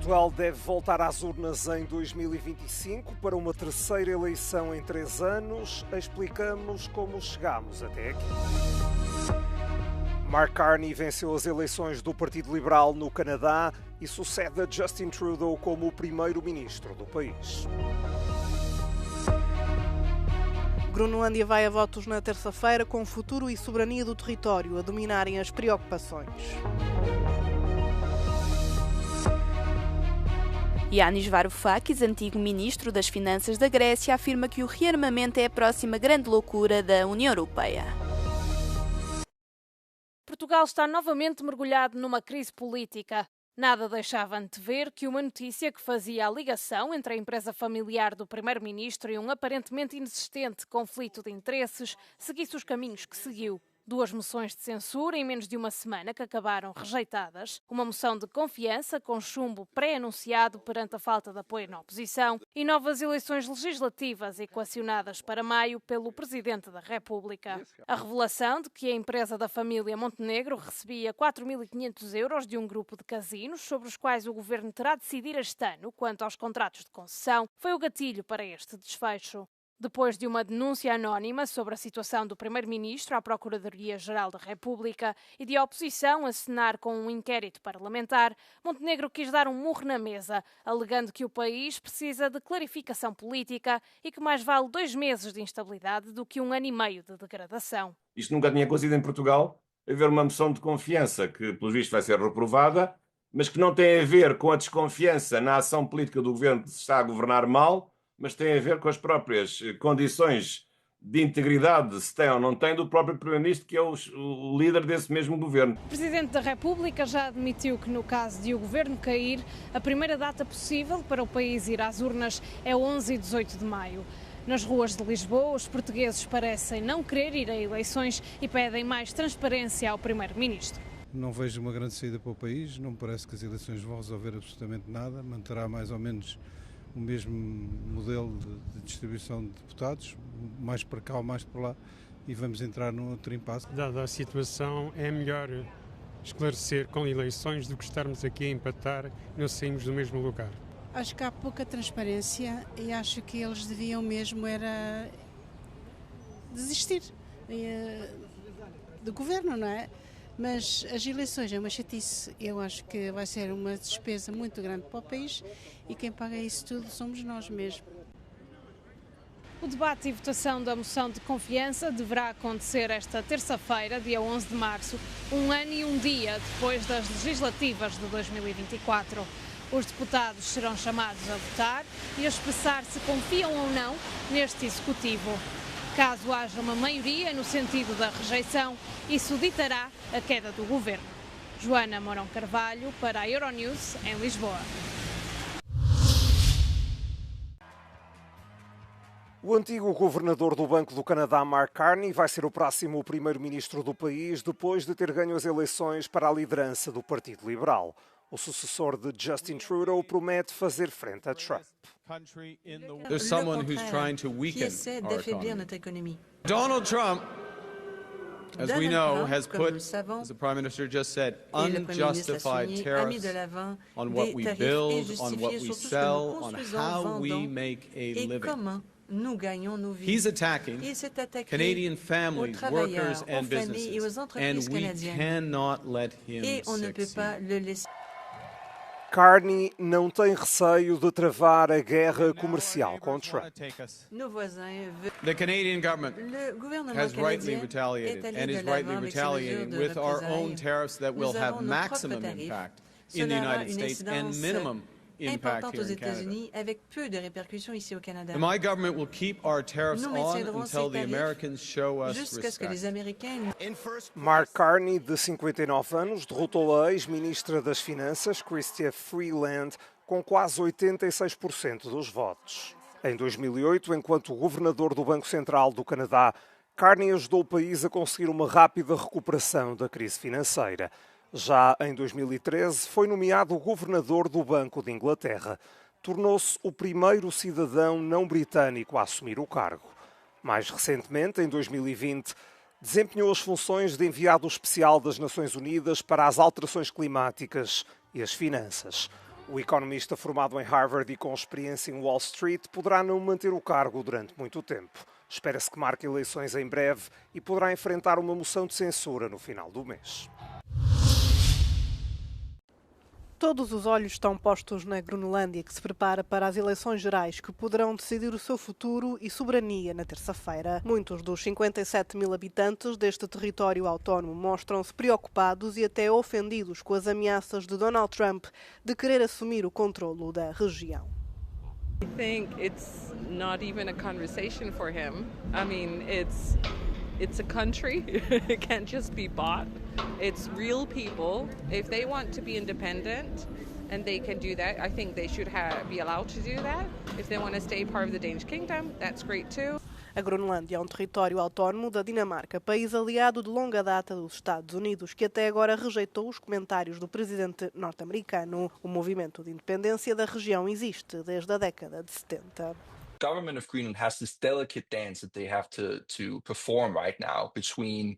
Portugal deve voltar às urnas em 2025 para uma terceira eleição em 3 anos. Explicamos como chegámos até aqui. Mark Carney venceu as eleições do Partido Liberal no Canadá e sucede a Justin Trudeau como o primeiro-ministro do país. Groenlândia vai a votos na terça-feira com futuro e soberania do território a dominarem as preocupações. Yanis Varoufakis, antigo ministro das Finanças da Grécia, afirma que o rearmamento é a próxima grande loucura da União Europeia. Portugal está novamente mergulhado numa crise política. Nada deixava antever que uma notícia que fazia a ligação entre a empresa familiar do primeiro-ministro e um aparentemente inexistente conflito de interesses seguisse os caminhos que seguiu. 2 moções de censura em menos de uma semana que acabaram rejeitadas, uma moção de confiança com chumbo pré-anunciado perante a falta de apoio na oposição e novas eleições legislativas equacionadas para maio pelo Presidente da República. A revelação de que a empresa da família Montenegro recebia 4.500 euros de um grupo de casinos sobre os quais o Governo terá de decidir este ano quanto aos contratos de concessão foi o gatilho para este desfecho. Depois de uma denúncia anónima sobre a situação do Primeiro-Ministro à Procuradoria-Geral da República e de a oposição acenar com um inquérito parlamentar, Montenegro quis dar um murro na mesa, alegando que o país precisa de clarificação política e que mais vale 2 meses de instabilidade do que 1 ano e meio de degradação. Isto nunca tinha acontecido em Portugal, haver uma moção de confiança que, pelo visto, vai ser reprovada, mas que não tem a ver com a desconfiança na ação política do governo que se está a governar mal, mas tem a ver com as próprias condições de integridade, se tem ou não tem, do próprio Primeiro-Ministro, que é o líder desse mesmo governo. O Presidente da República já admitiu que, no caso de o governo cair, a primeira data possível para o país ir às urnas é 11 e 18 de maio. Nas ruas de Lisboa, os portugueses parecem não querer ir a eleições e pedem mais transparência ao Primeiro-Ministro. Não vejo uma grande saída para o país, não me parece que as eleições vão resolver absolutamente nada, manterá mais ou menos o mesmo modelo de distribuição de deputados, mais para cá ou mais para lá, e vamos entrar num outro impasse. Dada a situação, é melhor esclarecer com eleições do que estarmos aqui a empatar e não saímos do mesmo lugar. Acho que há pouca transparência e acho que eles deviam mesmo era desistir do governo, não é? Mas as eleições é uma chatice. Eu acho que vai ser uma despesa muito grande para o país e quem paga isso tudo somos nós mesmos. O debate e votação da moção de confiança deverá acontecer esta terça-feira, dia 11 de março, 1 ano e 1 dia depois das legislativas de 2024. Os deputados serão chamados a votar e a expressar se confiam ou não neste Executivo. Caso haja uma maioria no sentido da rejeição, isso ditará a queda do governo. Joana Mourão Carvalho, para a Euronews, em Lisboa. O antigo governador do Banco do Canadá, Mark Carney, vai ser o próximo primeiro-ministro do país depois de ter ganho as eleições para a liderança do Partido Liberal. O sucessor de Justin Trudeau promete fazer frente a Trump. There's someone who's trying to weaken our economy. Donald Trump, as we know, has put, as the Prime Minister just said, unjustified tariffs on what we build, on what we sell, on how we make a living. He's attacking Canadian families, workers and businesses, and we cannot let him succeed. Carney não tem receio de travar a guerra comercial com Trump. The Canadian government has rightly retaliated and is rightly retaliating with our own tariffs that will have maximum impact in the United States and minimum impact here in Canada. And my government will keep our tariffs on until the Americans show us respect. Mark Carney, de 59 anos, derrotou a ex-ministra das Finanças, Chrystia Freeland, com quase 86% dos votos. Em 2008, enquanto governador do Banco Central do Canadá, Carney ajudou o país a conseguir uma rápida recuperação da crise financeira. Já em 2013, foi nomeado governador do Banco de Inglaterra. Tornou-se o primeiro cidadão não britânico a assumir o cargo. Mais recentemente, em 2020, desempenhou as funções de enviado especial das Nações Unidas para as alterações climáticas e as finanças. O economista formado em Harvard e com experiência em Wall Street poderá não manter o cargo durante muito tempo. Espera-se que marque eleições em breve e poderá enfrentar uma moção de censura no final do mês. Todos os olhos estão postos na Groenlândia, que se prepara para as eleições gerais que poderão decidir o seu futuro e soberania na terça-feira. Muitos dos 57 mil habitantes deste território autónomo mostram-se preocupados e até ofendidos com as ameaças de Donald Trump de querer assumir o controlo da região. I think it's not even a conversation for him. I mean, it's a country. It can't just be bought. It's real people. If they want to be independent and they can do that, I think they should be allowed to do that. If they want to stay part of the Danish kingdom, that's great too. A Groenlândia é um território autónomo da Dinamarca, país aliado de longa data dos Estados Unidos, que até agora rejeitou os comentários do presidente norte-americano. O movimento de independência da região existe desde a década de 70. The government of Greenland has this delicate dance that they have to perform right now between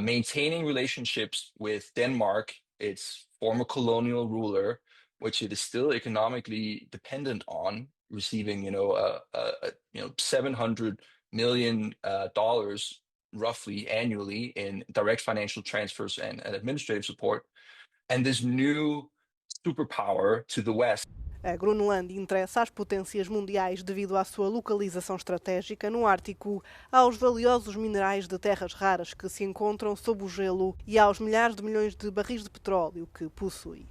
maintaining relationships with Denmark, its former colonial ruler, which it is still economically dependent on, receiving $700 million roughly annually in direct financial transfers and administrative support, and this new superpower to the west. A Groenlândia interessa às potências mundiais devido à sua localização estratégica no Ártico, aos valiosos minerais de terras raras que se encontram sob o gelo e aos milhares de milhões de barris de petróleo que possui.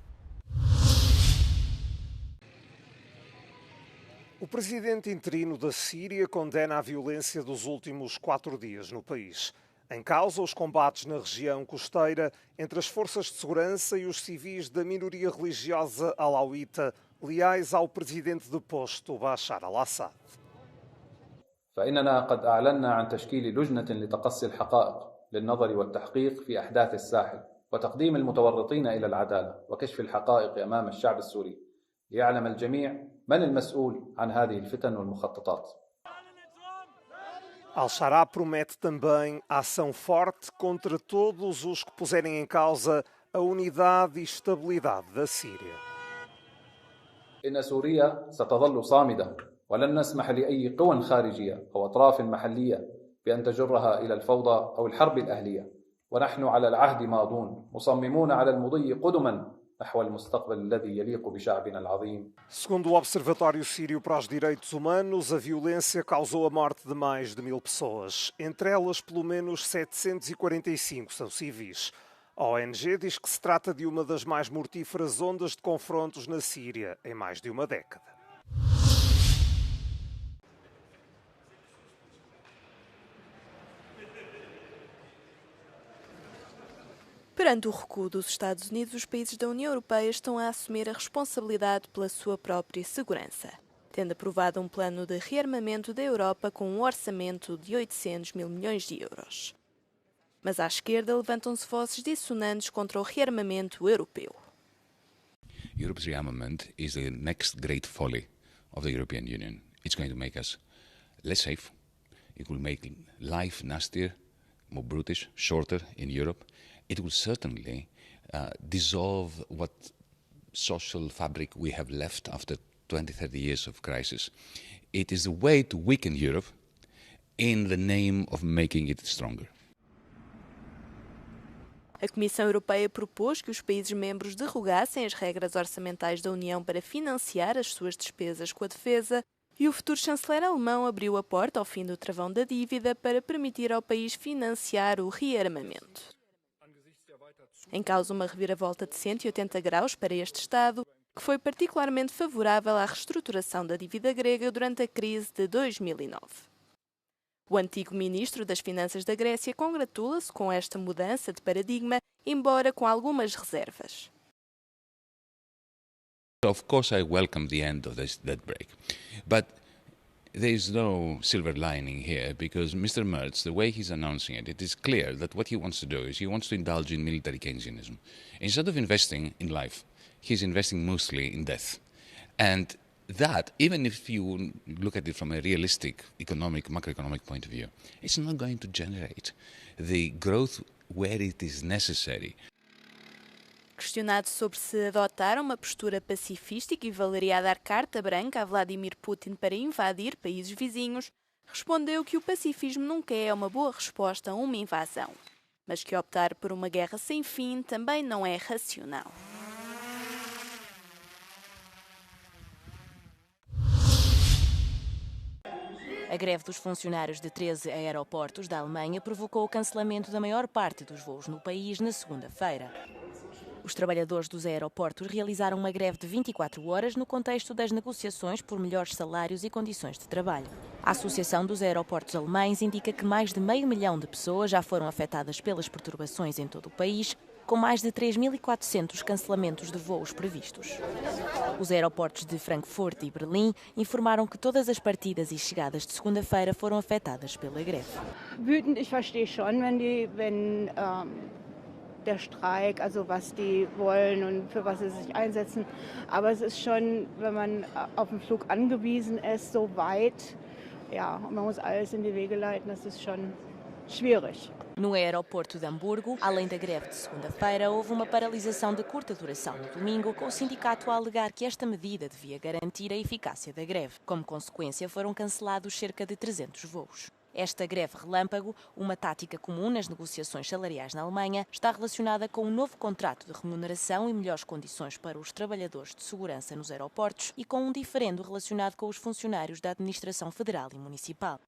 O presidente interino da Síria condena a violência dos últimos 4 dias no país. Em causa, os combates na região costeira entre as forças de segurança e os civis da minoria religiosa alauíta, leais ao presidente deposto Bashar al-Assad. فإننا قد أعلنا عن تشكيل لجنة لتقصي الحقائق للنظر والتحقيق في أحداث الساحل وتقديم المتورطين إلى العدالة وكشف الحقائق أمام الشعب السوري ليعلم الجميع من المسؤول عن هذه الفتن والمخططات. Al-Shara promete também ação forte contra todos os que puserem em causa a unidade e estabilidade da Síria. إن سوريا ستظل صامدة ولن نسمح لأي قوى خارجية أو أطراف محلية بأن تجرها إلى الفوضى أو الحرب الأهلية ونحن على العهد ماضون مصممون على المضي قدما نحو المستقبل الذي يليق بشعبنا العظيم. Segundo o Observatório Sírio para os Direitos Humanos, a violência causou a morte de mais de 1000 pessoas. Entre elas, pelo menos 745 são civis. A ONG diz que se trata de uma das mais mortíferas ondas de confrontos na Síria em mais de uma década. Perante o recuo dos Estados Unidos, os países da União Europeia estão a assumir a responsabilidade pela sua própria segurança, tendo aprovado um plano de rearmamento da Europa com um orçamento de 800 mil milhões de euros. Mas à esquerda levantam-se vozes dissonantes contra o rearmamento europeu. Europe's rearmament is the next great folly of the European Union. It's going to make us less safe. It will make life nastier, more brutish, shorter in Europe. It will certainly dissolve what social fabric we have left after 20, 30 years of crisis. It is a way to weaken Europe in the name of making it stronger. A Comissão Europeia propôs que os países-membros derrogassem as regras orçamentais da União para financiar as suas despesas com a defesa e o futuro chanceler alemão abriu a porta ao fim do travão da dívida para permitir ao país financiar o rearmamento. Em causa uma reviravolta de 180 graus para este Estado, que foi particularmente favorável à reestruturação da dívida grega durante a crise de 2009. O antigo ministro das Finanças da Grécia congratula-se com esta mudança de paradigma, embora com algumas reservas. Of course, I welcome the end of this debt break, but there is no silver lining here because Mr. Merz, the way he's announcing it, it is clear that what he wants to do is he wants to indulge in military Keynesianism. Instead of investing in life, he's investing mostly in death. And that, even if you look at it from a realistic macroeconomic point of view, it's not going to generate the growth where it is necessary. Questionado sobre se adotar uma postura pacifista equivaleria a dar carta branca a Vladimir Putin para invadir países vizinhos, respondeu que o pacifismo nunca é uma boa resposta a uma invasão, mas que optar por uma guerra sem fim também não é racional. A greve dos funcionários de 13 aeroportos da Alemanha provocou o cancelamento da maior parte dos voos no país na segunda-feira. Os trabalhadores dos aeroportos realizaram uma greve de 24 horas no contexto das negociações por melhores salários e condições de trabalho. A Associação dos Aeroportos Alemães indica que mais de 500 mil de pessoas já foram afetadas pelas perturbações em todo o país, com mais de 3.400 cancelamentos de voos previstos. Os aeroportos de Frankfurt e Berlim informaram que todas as partidas e chegadas de segunda-feira foram afetadas pela greve. Wütend, ich verstehe schon, wenn der Streik, also was die wollen und für was sie sich einsetzen, aber es ist schon, wenn man auf den Flug angewiesen ist, so weit, ja, und man muss alles in die Wege leiten, das ist schon schwierig. No aeroporto de Hamburgo, além da greve de segunda-feira, houve uma paralisação de curta duração no domingo, com o sindicato a alegar que esta medida devia garantir a eficácia da greve. Como consequência, foram cancelados cerca de 300 voos. Esta greve relâmpago, uma tática comum nas negociações salariais na Alemanha, está relacionada com um novo contrato de remuneração e melhores condições para os trabalhadores de segurança nos aeroportos e com um diferendo relacionado com os funcionários da administração federal e municipal.